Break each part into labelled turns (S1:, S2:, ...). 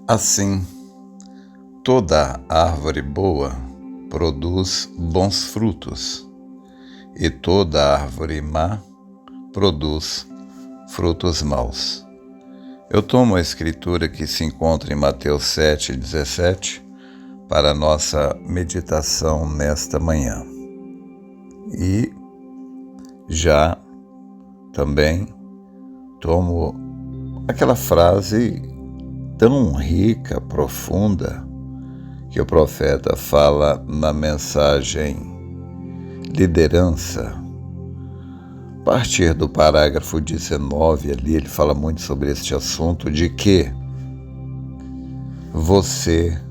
S1: Assim, toda árvore boa produz bons frutos, e toda árvore má produz frutos maus. Eu tomo a escritura que se encontra em Mateus 7,17 para a nossa meditação nesta manhã. E já também tomo aquela frase tão rica, profunda, que o profeta fala na mensagem Liderança. A partir do parágrafo 19, ali ele fala muito sobre este assunto de que você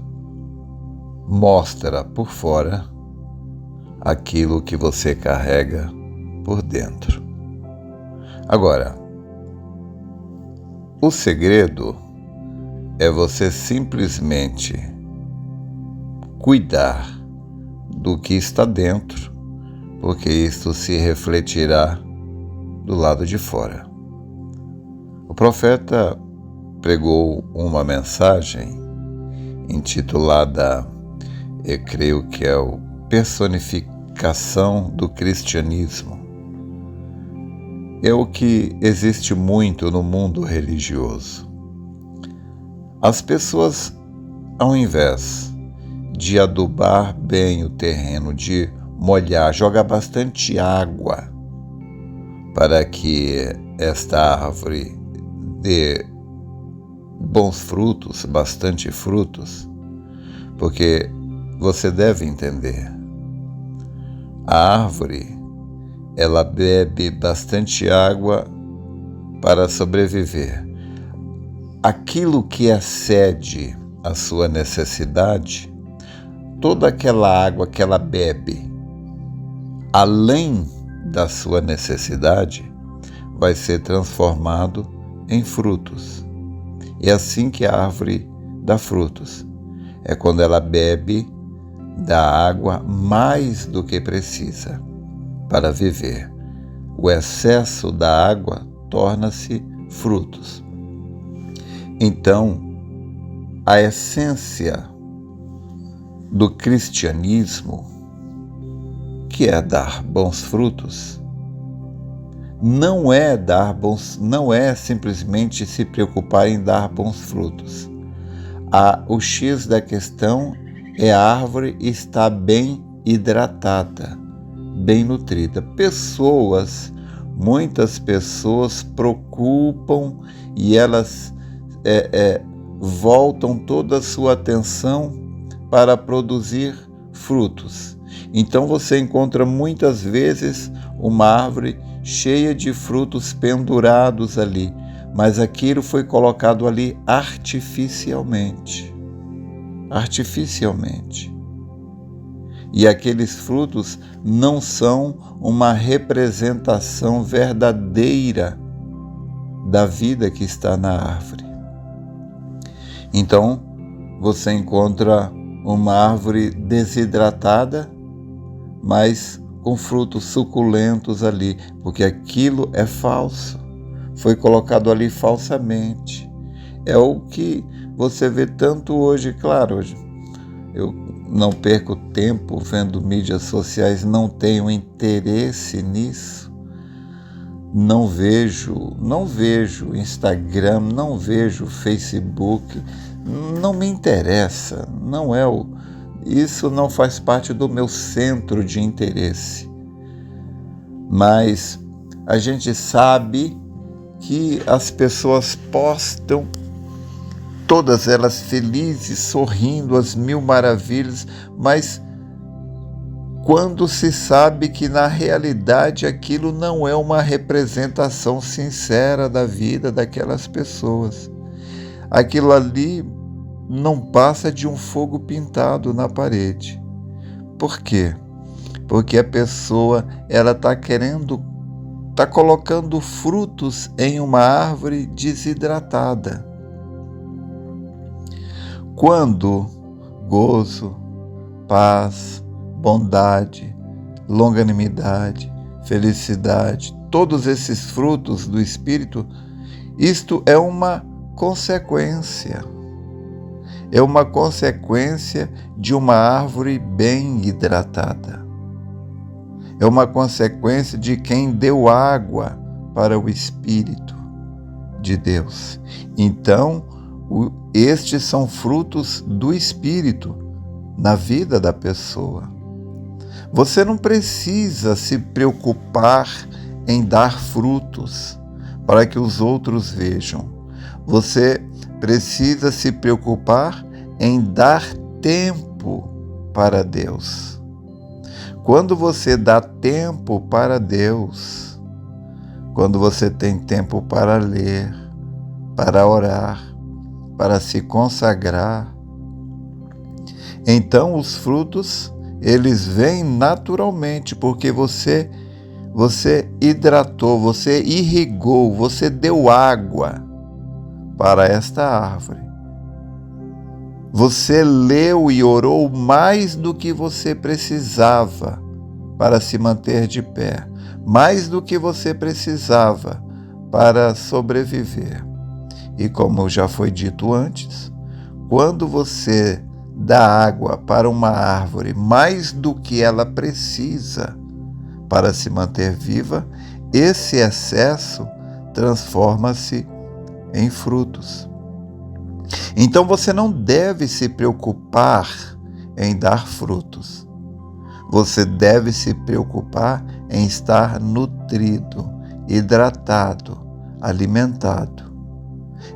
S1: mostra por fora aquilo que você carrega por dentro. Agora, o segredo é você simplesmente cuidar do que está dentro, porque isto se refletirá do lado de fora. O profeta pregou uma mensagem intitulada, eu creio que é o personificação do cristianismo. É o que existe muito no mundo religioso. As pessoas, ao invés de adubar bem o terreno, de molhar, jogar bastante água para que esta árvore dê bons frutos, bastante frutos, porque você deve entender, a árvore, ela bebe bastante água para sobreviver. Aquilo que excede a sua necessidade, toda aquela água que ela bebe, além da sua necessidade, vai ser transformado em frutos. É assim que a árvore dá frutos. É quando ela bebe da água mais do que precisa para viver. O excesso da água torna-se frutos. Então, a essência do cristianismo, que é dar bons frutos, não é simplesmente se preocupar em dar bons frutos. O X da questão é a árvore estar bem hidratada, bem nutrida. Muitas pessoas preocupam e elas voltam toda a sua atenção para produzir frutos. Então você encontra muitas vezes uma árvore cheia de frutos pendurados ali, mas aquilo foi colocado ali artificialmente. E aqueles frutos não são uma representação verdadeira da vida que está na árvore. Então, você encontra uma árvore desidratada, mas com frutos suculentos ali, porque aquilo é falso, foi colocado ali falsamente. É o que você vê tanto hoje. Claro, hoje eu não perco tempo vendo mídias sociais, não tenho interesse nisso, não vejo Instagram, não vejo Facebook, não me interessa, isso não faz parte do meu centro de interesse. Mas a gente sabe que as pessoas postam, todas elas felizes, sorrindo, às mil maravilhas, mas quando se sabe que na realidade aquilo não é uma representação sincera da vida daquelas pessoas. Aquilo ali não passa de um fogo pintado na parede. Por quê? Porque a pessoa está colocando frutos em uma árvore desidratada. Quando gozo, paz, bondade, longanimidade, felicidade, todos esses frutos do Espírito, isto é uma consequência. é uma consequência de uma árvore bem hidratada. É uma consequência de quem deu água para o Espírito de Deus. Então, estes são frutos do Espírito na vida da pessoa. Você não precisa se preocupar em dar frutos para que os outros vejam. Você precisa se preocupar em dar tempo para Deus. Quando você dá tempo para Deus, quando você tem tempo para ler, para orar, para se consagrar, então os frutos, eles vêm naturalmente, porque você hidratou, você irrigou, você deu água para esta árvore. Você leu e orou mais do que você precisava para se manter de pé, mais do que você precisava para sobreviver. E como já foi dito antes, quando você dá água para uma árvore mais do que ela precisa para se manter viva, esse excesso transforma-se em frutos. Então você não deve se preocupar em dar frutos. Você deve se preocupar em estar nutrido, hidratado, alimentado.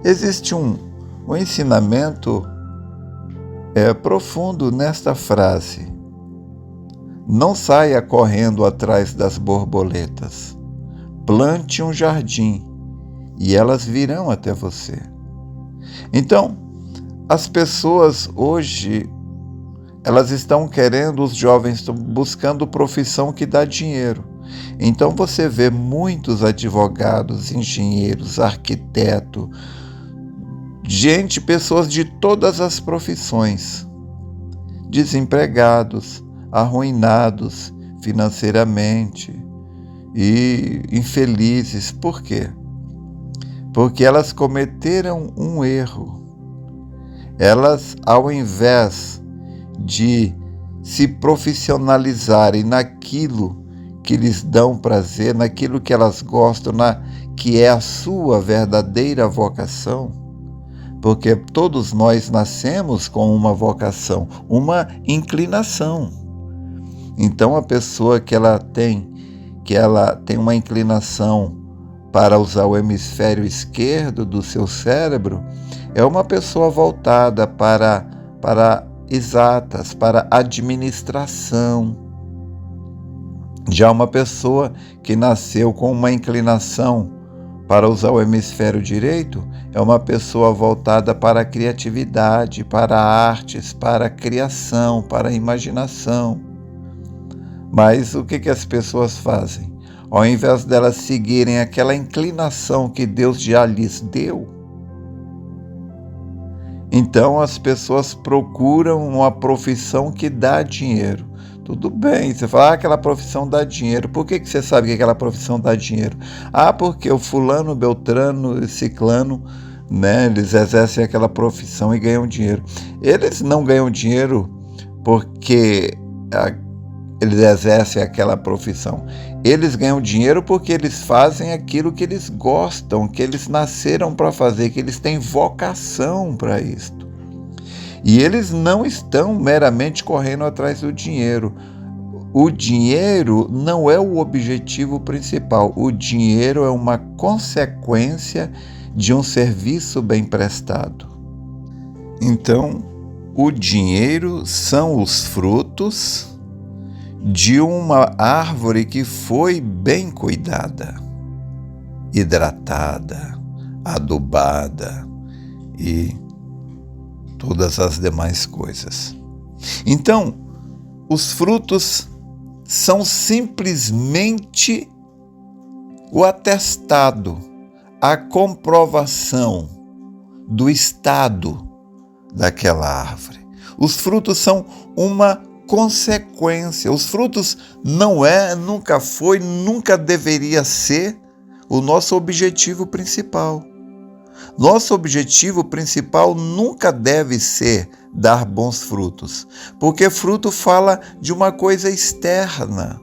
S1: Existe um ensinamento profundo nesta frase. Não saia correndo atrás das borboletas. Plante um jardim e elas virão até você. Então, as pessoas hoje, elas estão querendo, os jovens estão buscando profissão que dá dinheiro. Então você vê muitos advogados, engenheiros, arquitetos, pessoas de todas as profissões, desempregados, arruinados financeiramente e infelizes. Por quê? Porque elas cometeram um erro. Elas, ao invés de se profissionalizarem naquilo que lhes dão prazer, naquilo que elas gostam, que é a sua verdadeira vocação, porque todos nós nascemos com uma vocação, uma inclinação. Então a pessoa que ela tem uma inclinação para usar o hemisfério esquerdo do seu cérebro, é uma pessoa voltada para exatas, para administração. Já uma pessoa que nasceu com uma inclinação para usar o hemisfério direito, é uma pessoa voltada para a criatividade, para artes, para a criação, para a imaginação. Mas o que as pessoas fazem? Ao invés delas seguirem aquela inclinação que Deus já lhes deu, então as pessoas procuram uma profissão que dá dinheiro. Tudo bem, você fala, aquela profissão dá dinheiro. Por que você sabe que aquela profissão dá dinheiro? Porque o fulano, beltrano, ciclano, eles exercem aquela profissão e ganham dinheiro. Eles não ganham dinheiro porque eles exercem aquela profissão. Eles ganham dinheiro porque eles fazem aquilo que eles gostam, que eles nasceram para fazer, que eles têm vocação para isto. E eles não estão meramente correndo atrás do dinheiro. O dinheiro não é o objetivo principal. O dinheiro é uma consequência de um serviço bem prestado. Então, o dinheiro são os frutos de uma árvore que foi bem cuidada, hidratada, adubada e todas as demais coisas. Então, os frutos são simplesmente o atestado, a comprovação do estado daquela árvore. Os frutos são uma consequência. Os frutos nunca foi, nunca deveria ser o nosso objetivo principal. Nosso objetivo principal nunca deve ser dar bons frutos, porque fruto fala de uma coisa externa,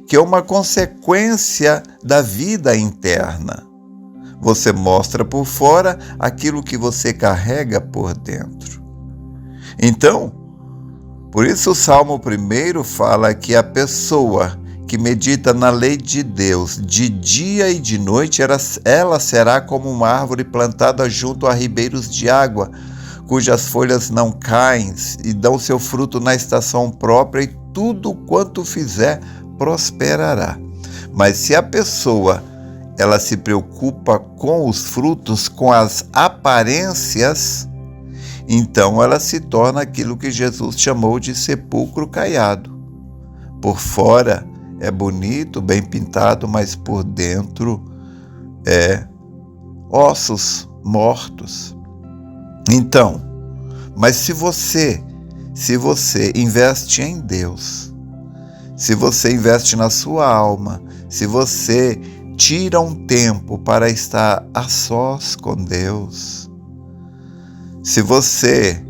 S1: que é uma consequência da vida interna. Você mostra por fora aquilo que você carrega por dentro. Então, por isso o Salmo 1 fala que a pessoa que medita na lei de Deus de dia e de noite, ela será como uma árvore plantada junto a ribeiros de água, cujas folhas não caem e dão seu fruto na estação própria, e tudo quanto fizer prosperará. Mas se a pessoa ela se preocupa com os frutos, com as aparências, então ela se torna aquilo que Jesus chamou de sepulcro caiado. Por fora é bonito, bem pintado, mas por dentro é ossos mortos. Então, mas se você investe em Deus, se você investe na sua alma, se você tira um tempo para estar a sós com Deus, se você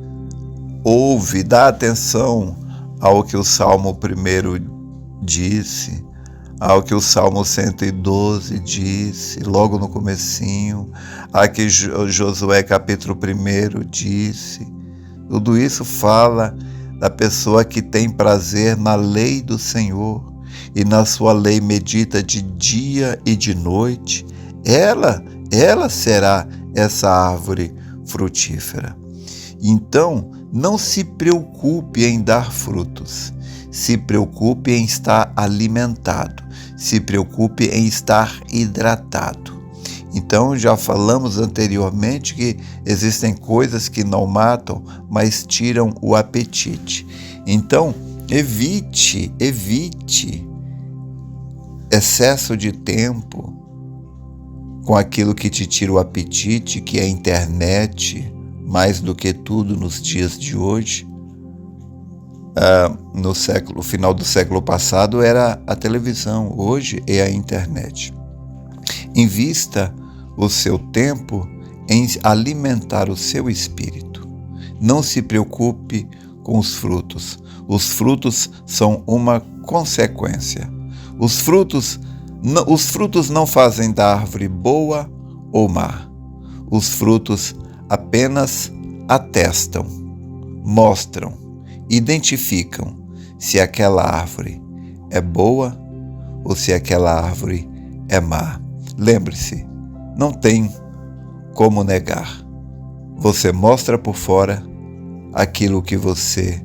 S1: ouve, dá atenção ao que o Salmo 1 disse, ao que o Salmo 112 disse, logo no comecinho, a que Josué capítulo 1 disse, tudo isso fala da pessoa que tem prazer na lei do Senhor e na sua lei medita de dia e de noite. Ela será essa árvore frutífera. Então, não se preocupe em dar frutos. Se preocupe em estar alimentado, se preocupe em estar hidratado. Então, já falamos anteriormente que existem coisas que não matam, mas tiram o apetite. Então, evite excesso de tempo com aquilo que te tira o apetite, que é a internet, mais do que tudo nos dias de hoje. No final do século passado era a televisão, hoje é a internet. Invista o seu tempo em alimentar o seu espírito. Não se preocupe com os frutos. Os frutos são uma consequência. Os frutos não fazem da árvore boa ou má. Os frutos apenas atestam, mostram, identificam se aquela árvore é boa ou se aquela árvore é má. Lembre-se, não tem como negar. Você mostra por fora aquilo que você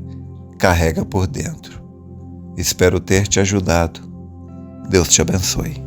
S1: carrega por dentro. Espero ter te ajudado. Deus te abençoe.